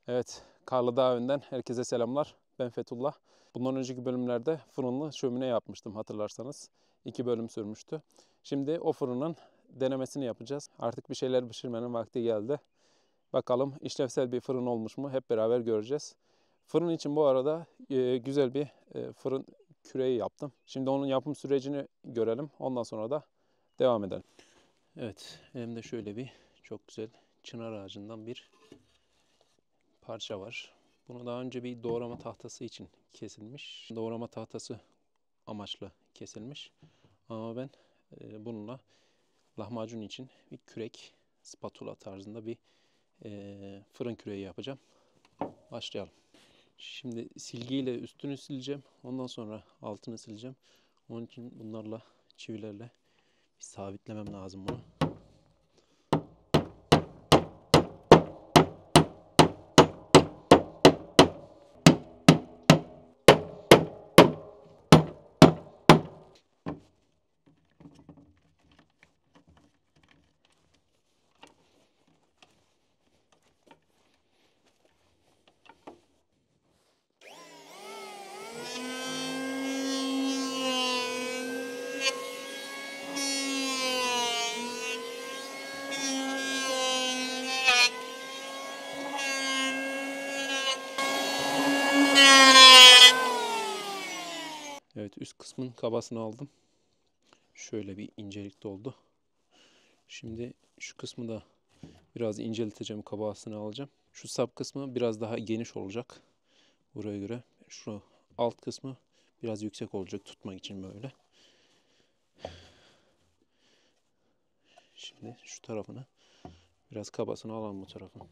Evet, Karlı Dağ Önden herkese selamlar. Ben Fethullah. Bundan önceki bölümlerde fırınlı şömine yapmıştım hatırlarsanız. 2 bölüm sürmüştü. Şimdi o fırının denemesini yapacağız. Artık bir şeyler pişirmenin vakti geldi. Bakalım işlevsel bir fırın olmuş mu hep beraber göreceğiz. Fırın için bu arada güzel bir fırın küreği yaptım. Şimdi onun yapım sürecini görelim. Ondan sonra da devam edelim. Evet, elimde şöyle bir çok güzel çınar ağacından bir parça var. Bunu daha önce bir doğrama tahtası için kesilmiş. Doğrama tahtası amaçlı kesilmiş. Ama ben bununla lahmacun için bir kürek, spatula tarzında bir fırın küreği yapacağım. Başlayalım. Şimdi silgiyle üstünü sileceğim. Ondan sonra altını sileceğim. Onun için bunlarla, çivilerle bir sabitlemem lazım bunu. Evet, üst kısmın kabasını aldım. Şöyle bir incelikte oldu. Şimdi şu kısmı da biraz incelteceğim, kabasını alacağım. Şu sap kısmı biraz daha geniş olacak buraya göre. Şu alt kısmı biraz yüksek olacak tutmak için böyle. Şimdi şu tarafını biraz kabasını alalım bu tarafın.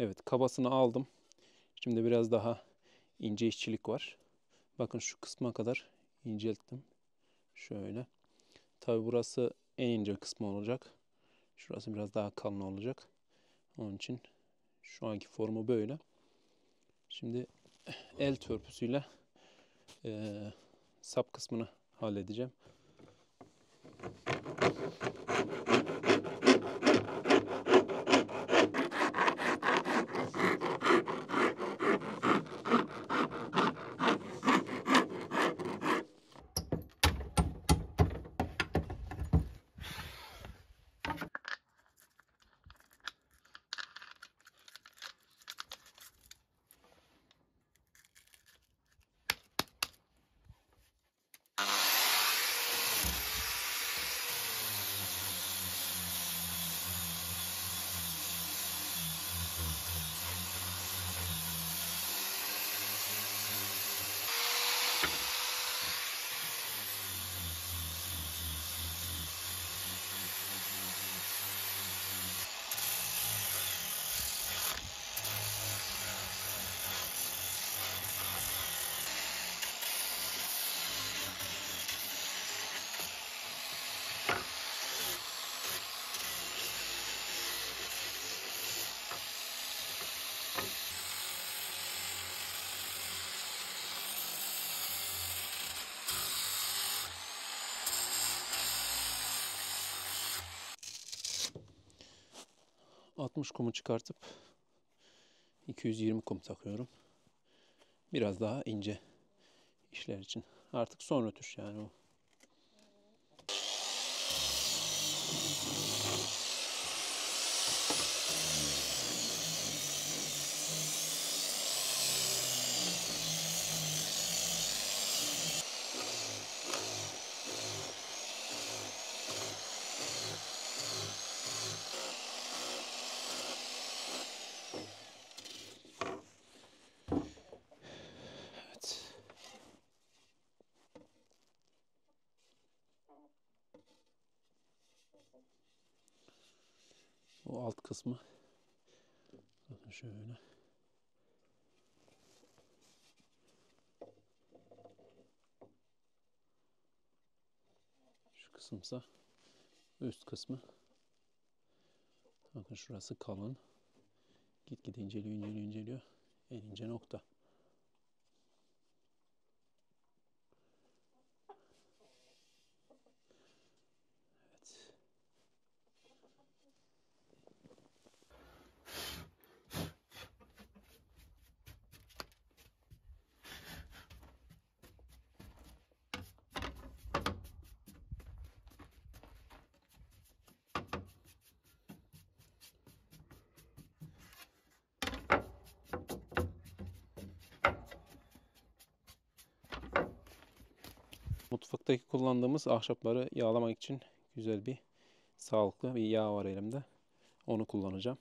Evet, kabasını aldım. Şimdi biraz daha ince işçilik var. Bakın şu kısma kadar incelttim. Şöyle. Tabi burası en ince kısmı olacak. Şurası biraz daha kalın olacak. Onun için şu anki formu böyle. Şimdi el törpüsüyle sap kısmını halledeceğim. 60 kumu çıkartıp 220 kum takıyorum. Biraz daha ince işler için. Artık son rötuş yani o. O alt kısmı bakın şöyle. Şu kısımsa üst kısmı. Bakın şurası kalın. Gitgide inceliyor. En ince nokta. Evet. Mutfaktaki kullandığımız ahşapları yağlamak için güzel bir sağlıklı bir yağ var elimde. Onu kullanacağım.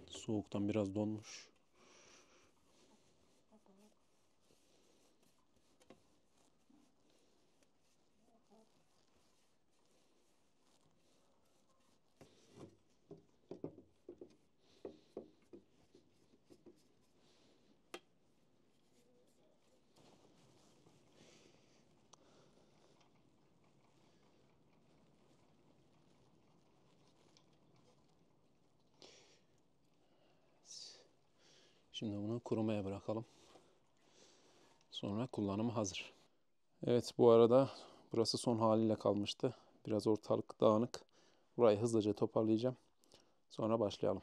Soğuktan biraz donmuş. Şimdi bunu kurumaya bırakalım. Sonra kullanıma hazır. Evet, bu arada burası son haliyle kalmıştı. Biraz ortalık dağınık. Burayı hızlıca toparlayacağım. Sonra başlayalım.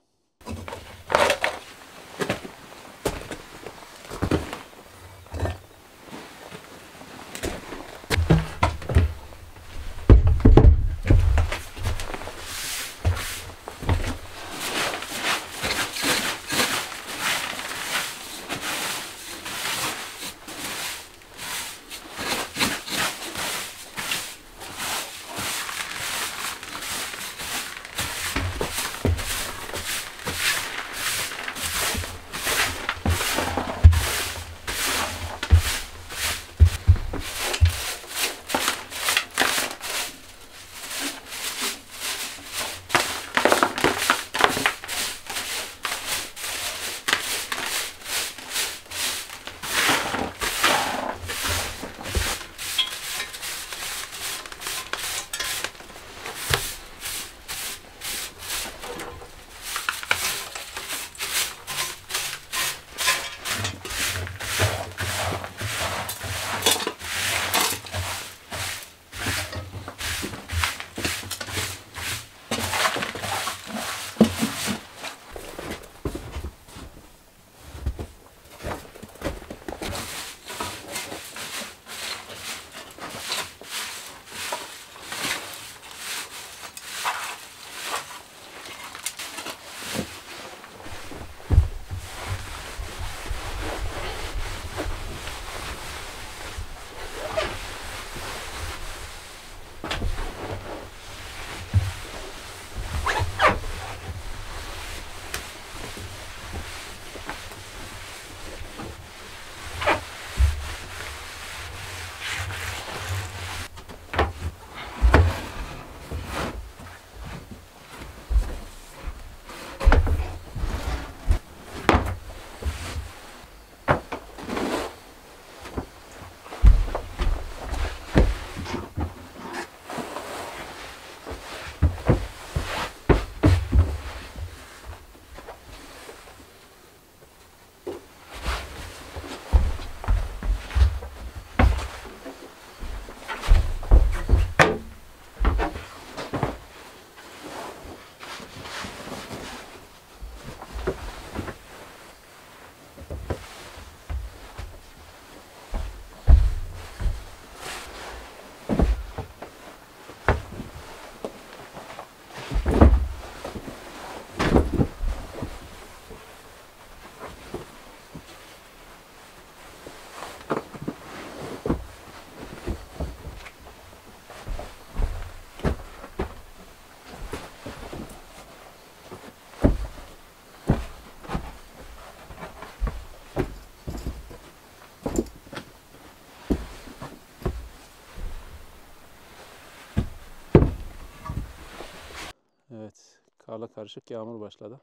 Karla karışık yağmur başladı.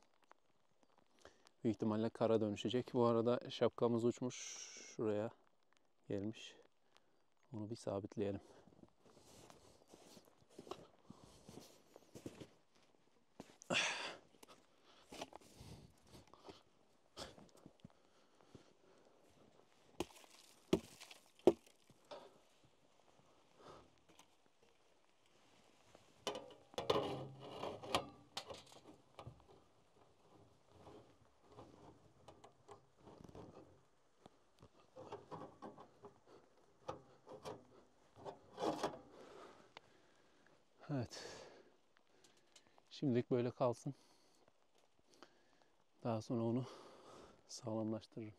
Büyük ihtimalle kara dönüşecek. Bu arada şapkamız uçmuş. Şuraya gelmiş. Onu bir sabitleyelim. Evet. Şimdilik böyle kalsın. Daha sonra onu sağlamlaştırırım.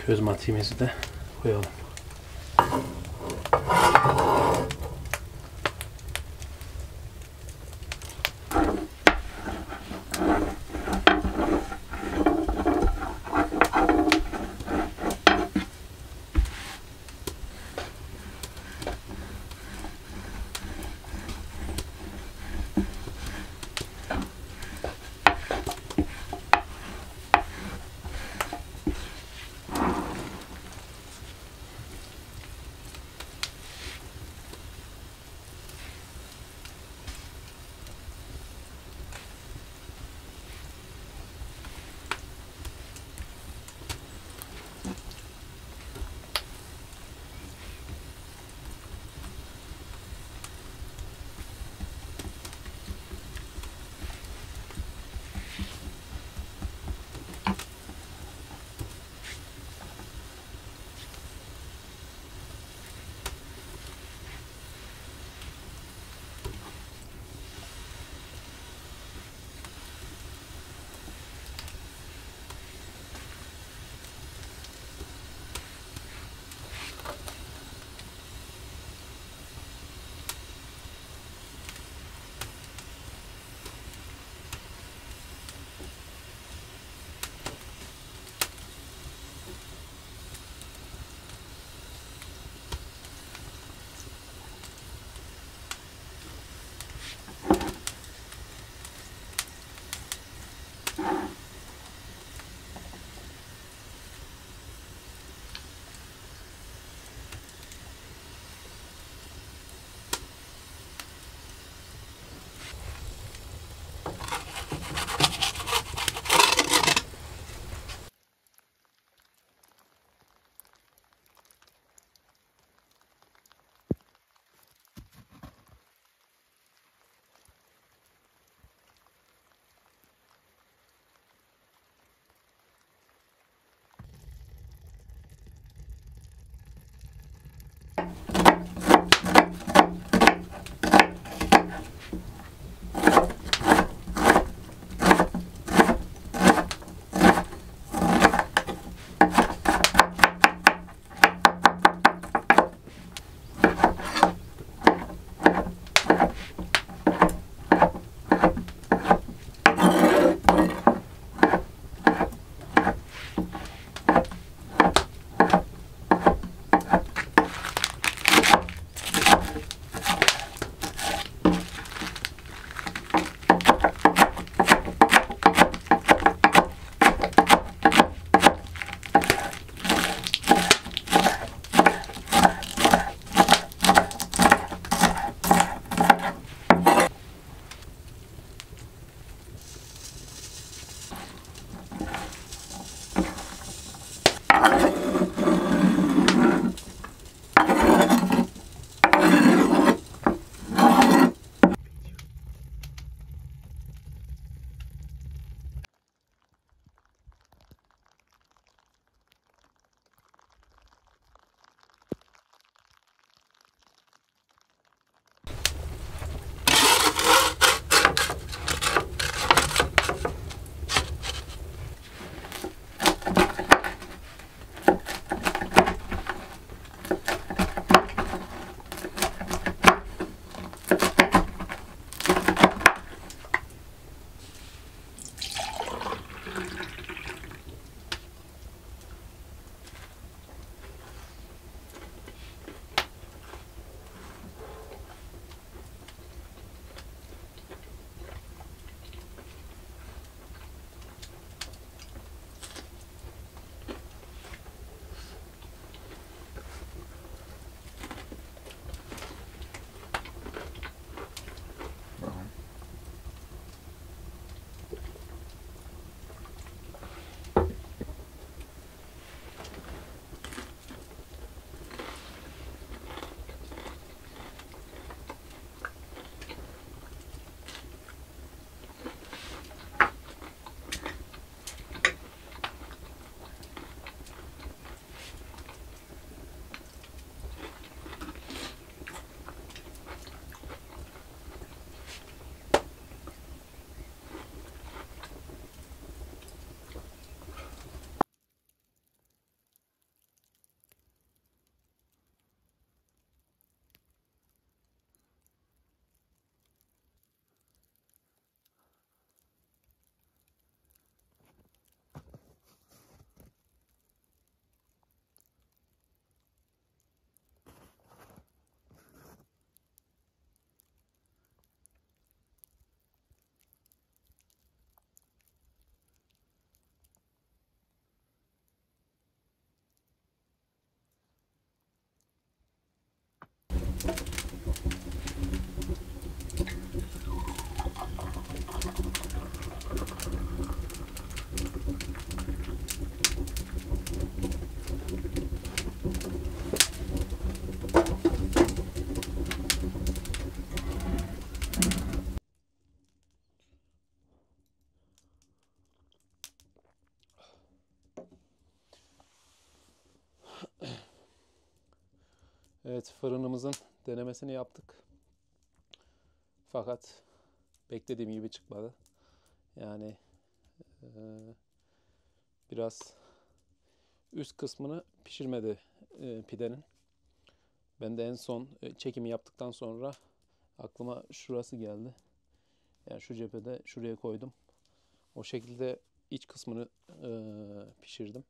Köz matiğimizi de koyalım. Evet, fırınımızın denemesini yaptık. Fakat beklediğim gibi çıkmadı. Yani biraz üst kısmını pişirmedi pidenin. Ben de en son çekimi yaptıktan sonra aklıma şurası geldi. Yani şu cephede şuraya koydum. O şekilde iç kısmını pişirdim.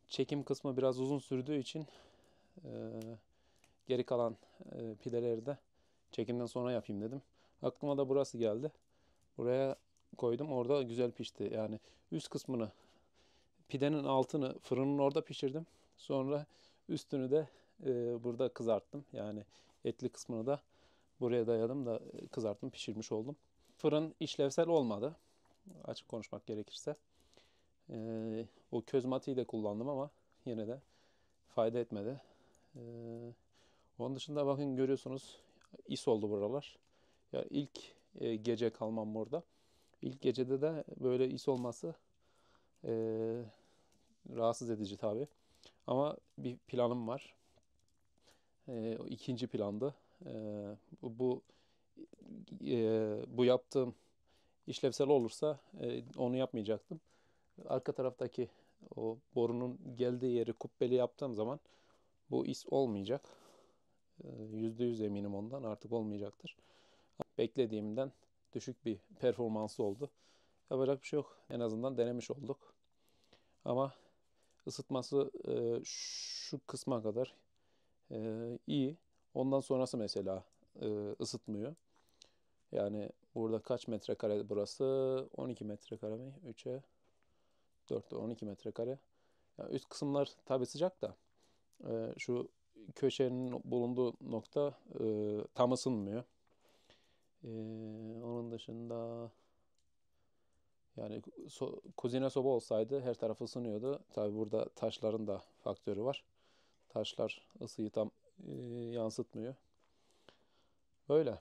Çekim kısmı biraz uzun sürdüğü için e, geri kalan pideleri de çekimden sonra yapayım dedim. Aklıma da burası geldi. Buraya koydum. Orada güzel pişti. Yani üst kısmını, pidenin altını fırının orada pişirdim. Sonra üstünü de burada kızarttım. Yani etli kısmını da buraya dayadım da kızarttım, pişirmiş oldum. Fırın işlevsel olmadı. Açık konuşmak gerekirse. O köz matiği de kullandım ama yine de fayda etmedi. Ee, Onun dışında bakın görüyorsunuz is oldu buralar. Ya ilk gece kalmam burada. İlk gecede de böyle is olması e, rahatsız edici tabii. Ama bir planım var. O ikinci plandı. E, bu bu yaptığım işlevsel olursa onu yapmayacaktım. Arka taraftaki o borunun geldiği yeri kubbeli yaptığım zaman bu is olmayacak. %100 eminim ondan, artık olmayacaktır. Beklediğimden düşük bir performansı oldu. Yapacak bir şey yok. En azından denemiş olduk. Ama ısıtması şu kısma kadar iyi. Ondan sonrası mesela ısıtmıyor. Yani burada kaç metrekare burası? 12 metrekare mi? 3'e 4'te 12 metrekare. Yani üst kısımlar tabii sıcak da şu köşenin bulunduğu nokta tam ısınmıyor. E, Onun dışında yani kuzine soba olsaydı her taraf ısınıyordu. Tabii burada taşların da faktörü var. Taşlar ısıyı tam yansıtmıyor. Böyle.